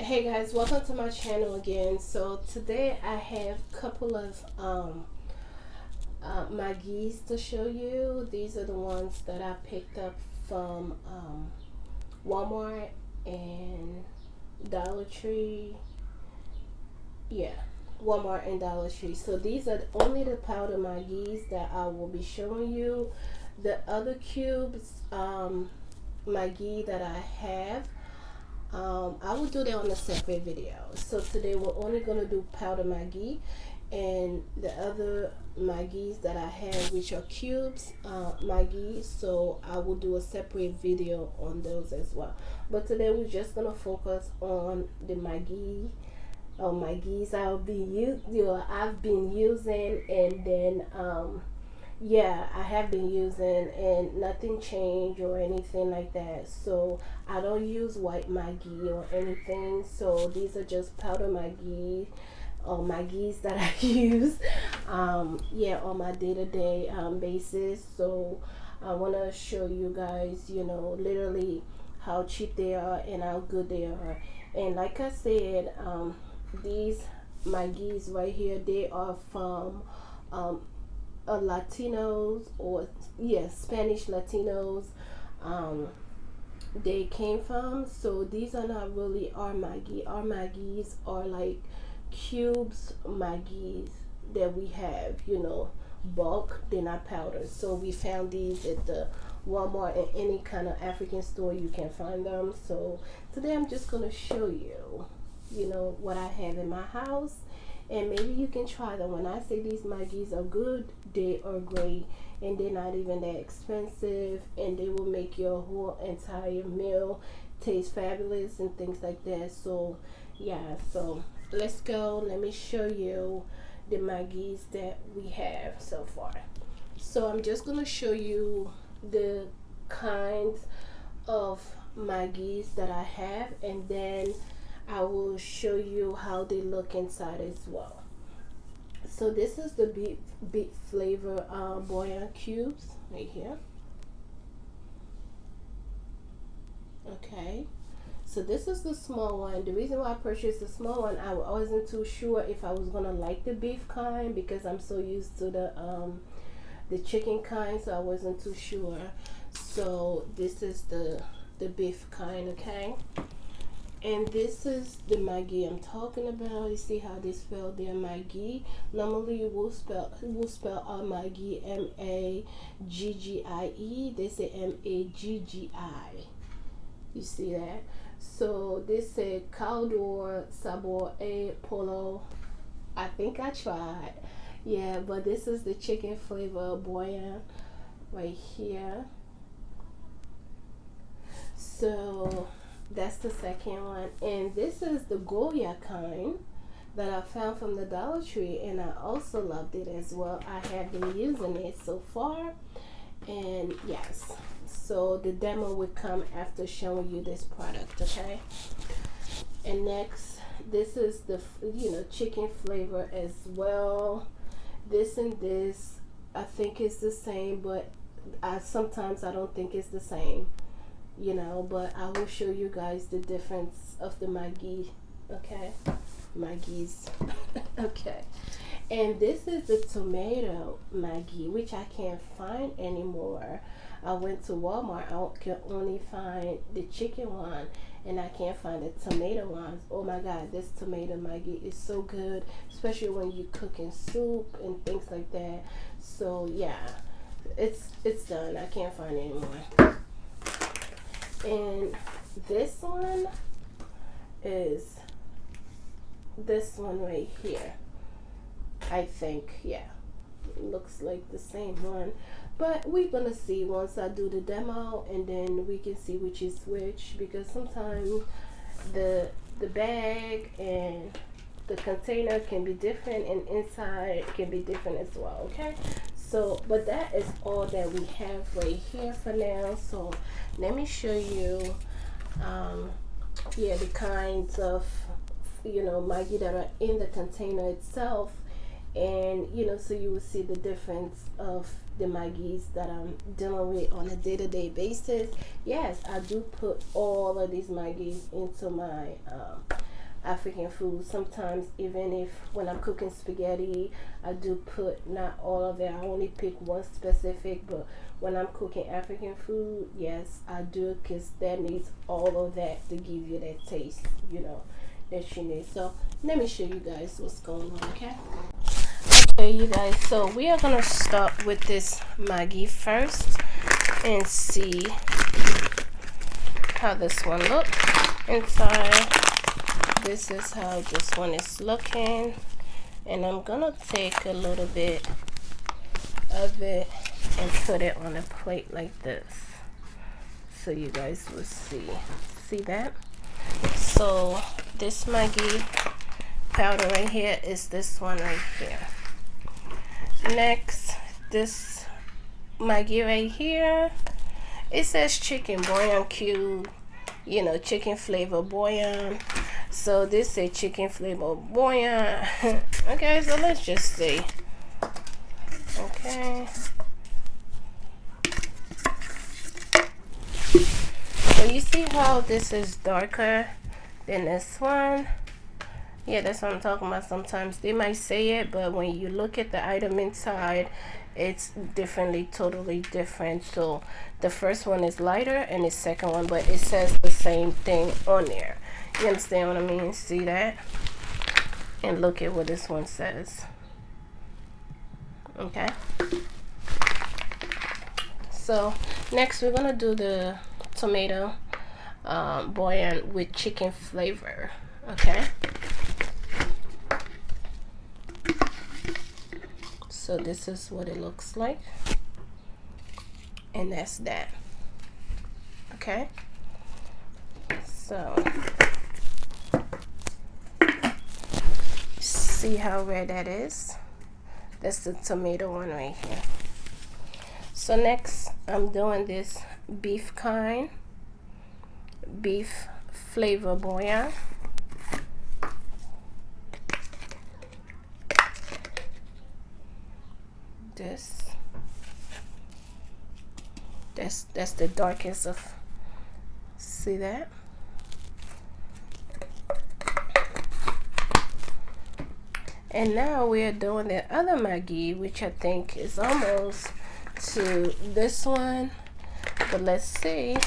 Hey guys, welcome to my channel again. So today I have a couple of Maggie's to show you. These are the ones that I picked up from Walmart and Dollar Tree. Yeah, Walmart and Dollar Tree. So these are only the powder Maggie's that I will be showing you. The other cubes Maggie that I have, I will do that on a separate video. So today we're only gonna do powder Maggie, and the other Maggie's that I have, which are cubes Maggie. So I will do a separate video on those as well. But today we're just gonna focus on the Maggie. Maggie's I've been using, and then yeah, I have been using, and nothing changed or anything like that. So I don't use white Maggie or anything. So these are just powder Maggie or Maggie's that I use, yeah, on my day-to-day basis. So I want to show you guys, literally how cheap they are and how good they are. And like I said, these Maggie's right here, they are from Latinos, or yes, Spanish Latinos, um, they came from. So these are not really our Maggie. Our Maggies are like cubes Maggies that we have, bulk. They're not powder. So we found these at the Walmart and any kind of African store you can find them. So today I'm just gonna show you, what I have in my house, and maybe you can try them. When I say these Maggies are good, they are great, and they're not even that expensive, and they will make your whole entire meal taste fabulous and things like that. So yeah, so let's go. Let me show you the Maggies that we have so far. So I'm just gonna show you the kinds of Maggies that I have, and then I will show you how they look inside as well. So this is the beef flavor bouillon cubes right here. Okay, so this is the small one. The reason why I purchased the small one, I wasn't too sure if I was gonna like the beef kind, because I'm so used to the chicken kind, so I wasn't too sure. So this is the beef kind. Okay, and this is the Maggie I'm talking about. You see how they spell their Maggie? Normally we'll spell our Maggie Maggie. They say Maggi. You see that? So they say Caldo, Sabor, Pollo. I think I tried. Yeah, but this is the chicken flavor bouillon right here. So that's the second one, and this is the Goya kind that I found from the Dollar Tree, and I also loved it as well. I have been using it so far, and yes, so the demo will come after showing you this product. Okay, and next, this is the chicken flavor as well. This and this, I think it's the same, but sometimes I don't think it's the same, but I will show you guys the difference of the Maggie. Okay, Maggie's. Okay, and this is the tomato Maggie, which I can't find anymore. I went to Walmart, I can only find the chicken one, and I can't find the tomato ones. Oh my god, this tomato Maggie is so good, especially when you cook in soup and things like that. So yeah, it's done. I can't find it anymore. And this one is this one right here. I think, yeah, looks like the same one, but we're gonna see once I do the demo, and then we can see which is which, because sometimes the bag and the container can be different, and inside can be different as well. Okay, so but that is all that we have right here for now. So let me show you yeah, the kinds of Maggie that are in the container itself, and so you will see the difference of the Maggies that I'm dealing with on a day-to-day basis. Yes, I do put all of these Maggies into my African food. Sometimes even if when I'm cooking spaghetti, I do put not all of it. I only pick one specific, but when I'm cooking African food, yes, I do, because that needs all of that to give you that taste, you know, that you need. So let me show you guys what's going on, okay? Okay, you guys, so we are gonna start with this Maggie first and see how this one looks inside. This is how this one is looking, and I'm gonna take a little bit of it and put it on a plate like this so you guys will see that. So this Maggie powder right here is this one right here. Next, this Maggie right here, it says chicken bouillon cube, you know, chicken flavor bouillon. So this is chicken flavor bouillon. Okay, so let's just see. Okay, so you see how this is darker than this one? Yeah, that's what I'm talking about. Sometimes they might say it, but when you look at the item inside, it's totally different. So the first one is lighter and the second one, but it says the same thing on there. You understand what I mean? See that? And look at what this one says. Okay, so next we're gonna do the tomato bouillon with chicken flavor. Okay, so this is what it looks like, and that's that. Okay, so see how red that is? That's the tomato one right here. So next I'm doing this beef flavor bouillon. That's the darkest of, see that? And now we are doing the other Maggie, which I think is almost to this one, but let's see.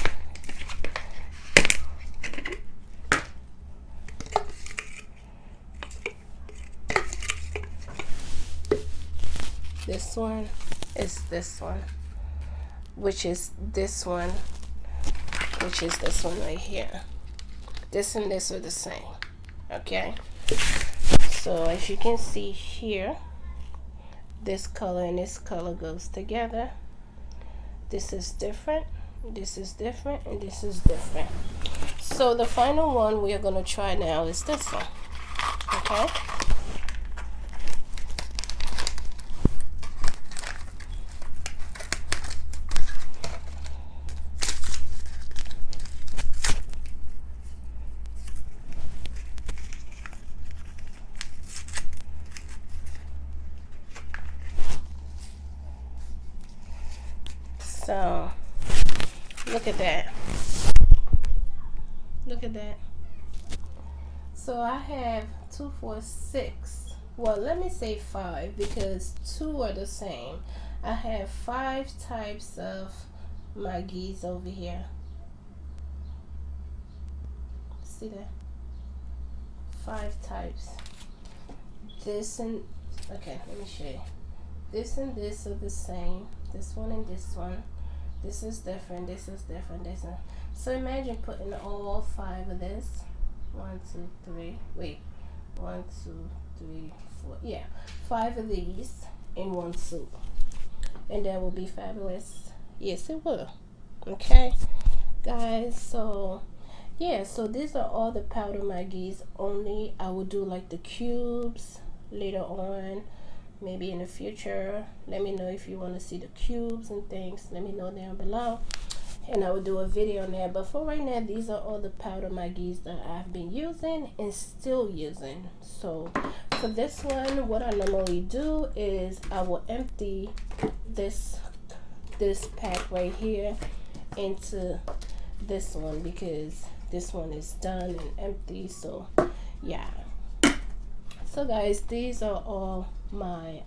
This one is this one, which is this one, which is this one right here. This and this are the same. Okay, so as you can see here, this color and this color goes together. This is different, this is different, and this is different. So the final one we are going to try now is this one. Okay, so look at that. Look at that. So I have 2, 4, 6. Well, let me say 5 because 2 are the same. I have 5 types of Maggies over here. See that? 5 types. This and, okay, let me show you. This and this are the same. This one and this one. This is different, this is different, this one. So imagine putting all 5 of this. 1, 2, 3. Wait. 1, 2, 3, 4. Yeah. 5 of these in one soup. And that will be fabulous. Yes, it will. Okay, guys. So, yeah. So these are all the powder Maggies. Only I will do like the cubes later on. Maybe in the future. Let me know if you want to see the cubes and things. Let me know down below, and I will do a video on that. But for right now, these are all the powder Maggies that I've been using and still using. So for this one, what I normally do is I will empty this pack right here into this one because this one is done and empty. So Yeah. So guys, these are all my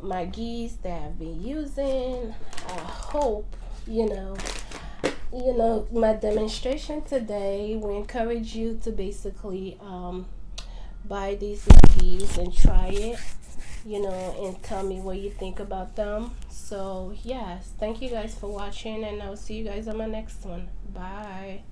Maggies that I've been using. I hope you know my demonstration today will encourage you to basically buy these Maggies and try it, and tell me what you think about them. So yes, thank you guys for watching, and I'll see you guys on my next one. Bye.